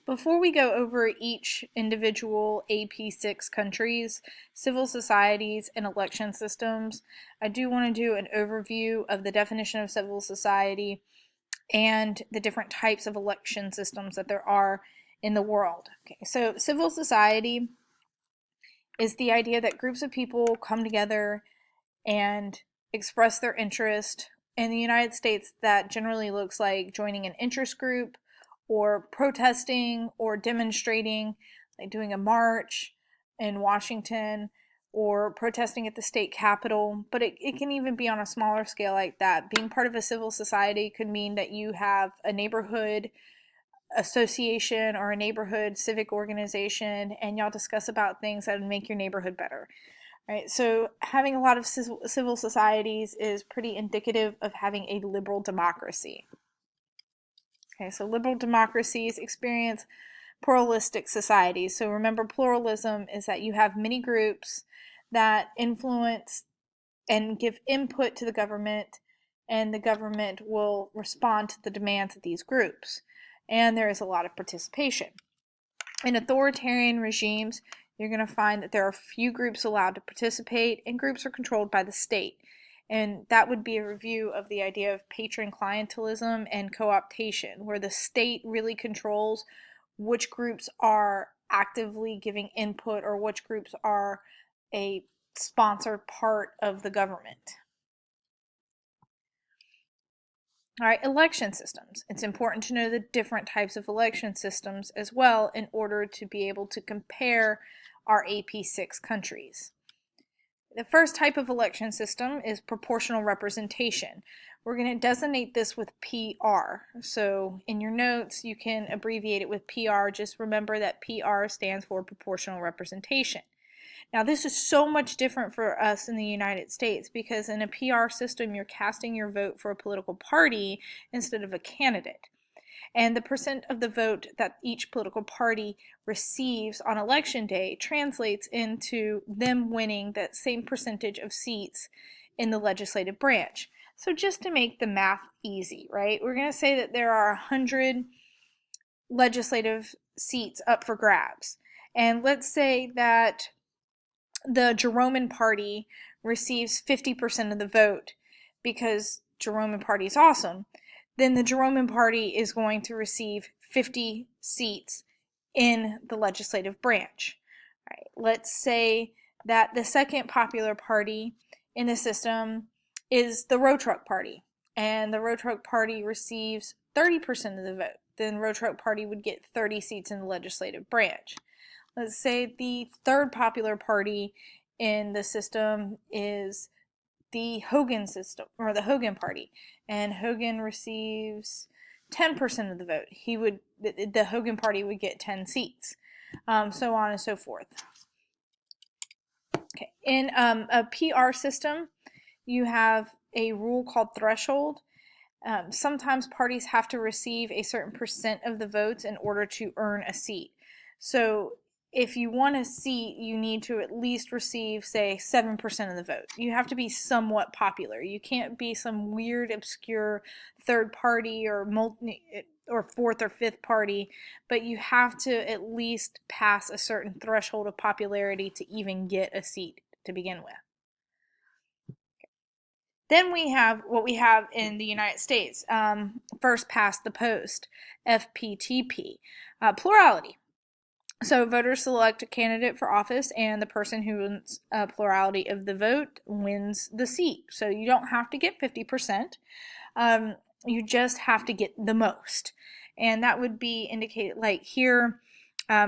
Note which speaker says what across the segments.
Speaker 1: Before we go over each individual AP6 countries, civil societies, and election systems, I do want to do an overview of the definition of civil society and the different types of election systems that there are in the world. Okay, so civil society is the idea that groups of people come together and express their interest. In the United States, that generally looks like joining an interest group or protesting or demonstrating, like doing a march in Washington or protesting at the state capitol. But it can even be on a smaller scale like that. Being part of a civil society could mean that you have a neighborhood association or a neighborhood civic organization and y'all discuss about things that would make your neighborhood better. Right, so having a lot of civil societies is pretty indicative of having a liberal democracy. Okay, so liberal democracies experience pluralistic societies. So remember, pluralism is that you have many groups that influence and give input to the government, and the government will respond to the demands of these groups. And there is a lot of participation. In authoritarian regimes, you're going to find that there are few groups allowed to participate, and groups are controlled by the state. And that would be a review of the idea of patron clientelism and co-optation, where the state really controls which groups are actively giving input or which groups are a sponsored part of the government. All right, election systems. It's important to know the different types of election systems as well in order to be able to compare our AP6 countries. The first type of election system is proportional representation. We're going to designate this with PR. So in your notes, you can abbreviate it with PR. Just remember that PR stands for proportional representation. Now, this is so much different for us in the United States because in a PR system, you're casting your vote for a political party instead of a candidate. And the percent of the vote that each political party receives on election day translates into them winning that same percentage of seats in the legislative branch. So just to make the math easy, right, we're going to say that there are 100 legislative seats up for grabs. And let's say that the Geromin party receives 50% of the vote because Geromin party is awesome. Then the Geromin party is going to receive 50 seats in the legislative branch. All right, let's say that the second popular party in the system is the road truck party, and the road truck party receives 30% of the vote. Then road truck party would get 30 seats in the legislative branch. Let's say the third popular party in the system is the Hogan system, or the Hogan party, and Hogan receives 10% of the vote. The Hogan party would get 10 seats, so on and so forth. Okay, in a PR system, you have a rule called threshold. Sometimes parties have to receive a certain percent of the votes in order to earn a seat. So if you want a seat, you need to at least receive, say, 7% of the vote. You have to be somewhat popular. You can't be some weird, obscure third party or fourth or fifth party, but you have to at least pass a certain threshold of popularity to even get a seat to begin with. Then we have what we have in the United States, first past the post, FPTP, plurality. So voters select a candidate for office, and the person who wins a plurality of the vote wins the seat. So you don't have to get 50%. You just have to get the most. And that would be indicated like here.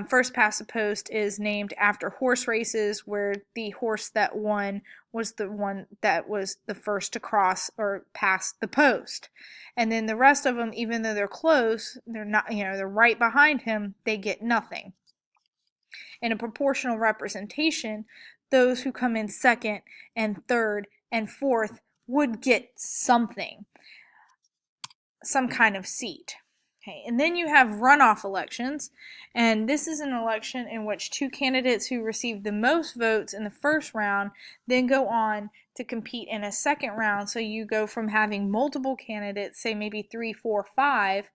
Speaker 1: First past the post is named after horse races where the horse that won was the one that was the first to cross or pass the post. And then the rest of them, even though they're close, they're not, they're right behind him, they get nothing. In a proportional representation, those who come in second and third and fourth would get something, some kind of seat. Okay, and then you have runoff elections, and this is an election in which two candidates who receive the most votes in the first round then go on to compete in a second round. So you go from having multiple candidates, say maybe 3, 4, 5,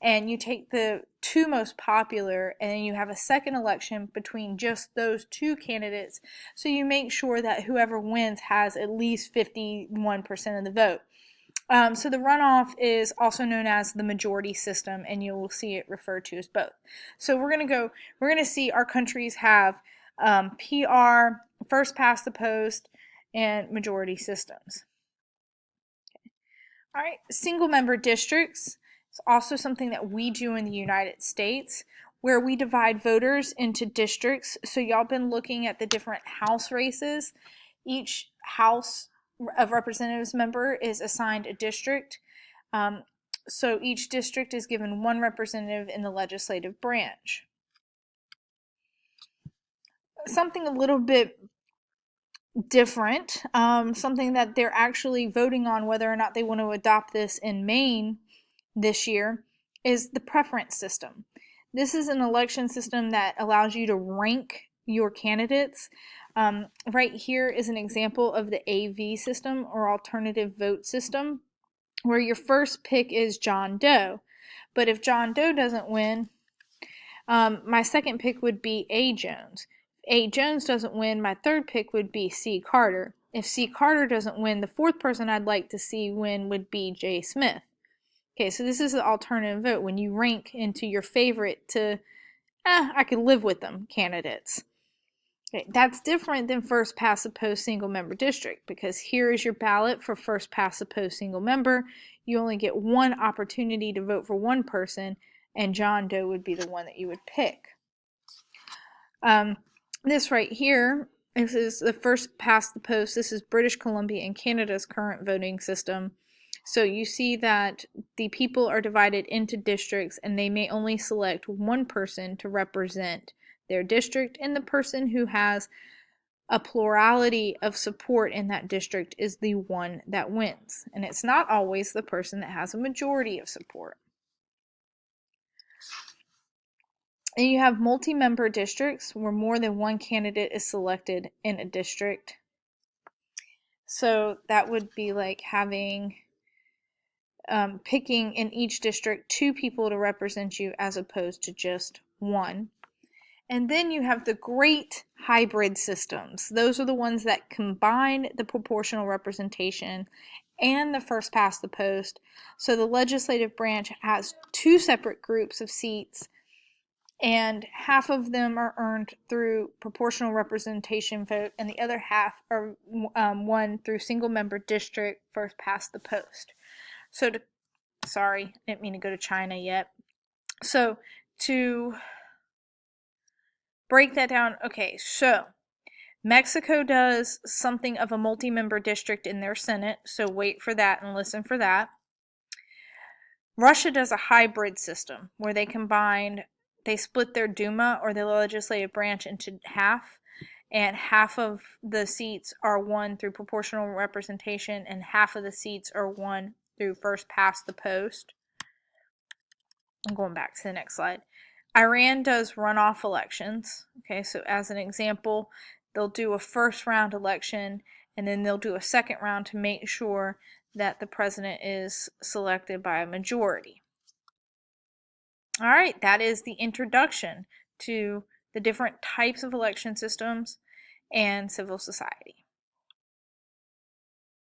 Speaker 1: and you take the two most popular, and then you have a second election between just those two candidates. So you make sure that whoever wins has at least 51% of the vote. So the runoff is also known as the majority system, and you will see it referred to as both. So we're going to see our countries have PR, first past the post, and majority systems. All right, single member districts is also something that we do in the United States, where we divide voters into districts. So y'all been looking at the different House races. Each House of Representatives member is assigned a district. So each district is given one representative in the legislative branch. Something a little bit different, something that they're actually voting on whether or not they want to adopt this in Maine this year, is the preference system. This is an election system that allows you to rank your candidates. Right here is an example of the AV system, or alternative vote system, where your first pick is John Doe. But if John Doe doesn't win, my second pick would be A. Jones. If A. Jones doesn't win, my third pick would be C. Carter. If C. Carter doesn't win, the fourth person I'd like to see win would be J. Smith. Okay, so this is the alternative vote, when you rank into your favorite to, I could live with them candidates. Okay, that's different than first past the post single member district, because here is your ballot for first past the post single member. You only get one opportunity to vote for one person, and John Doe would be the one that you would pick. This right here, this is the first past the post. This is British Columbia and Canada's current voting system. So you see that the people are divided into districts, and they may only select one person to represent their district, and the person who has a plurality of support in that district is the one that wins. And it's not always the person that has a majority of support. And you have multi-member districts where more than one candidate is selected in a district. So that would be like having picking in each district two people to represent you as opposed to just one. And then you have the great hybrid systems. Those are the ones that combine the proportional representation and the first past the post. So the legislative branch has two separate groups of seats, and half of them are earned through proportional representation vote, and the other half are won through single member district first past the post. So sorry, I didn't mean to go to China yet. So to break that down, okay, so Mexico does something of a multi-member district in their Senate, so wait for that and listen for that. Russia does a hybrid system where they split their Duma, or the legislative branch, into half, and half of the seats are won through proportional representation, and half of the seats are won through first past the post. I'm going back to the next slide. Iran does runoff elections. Okay, so as an example, they'll do a first round election, and then they'll do a second round to make sure that the president is selected by a majority. All right, that is the introduction to the different types of election systems and civil society.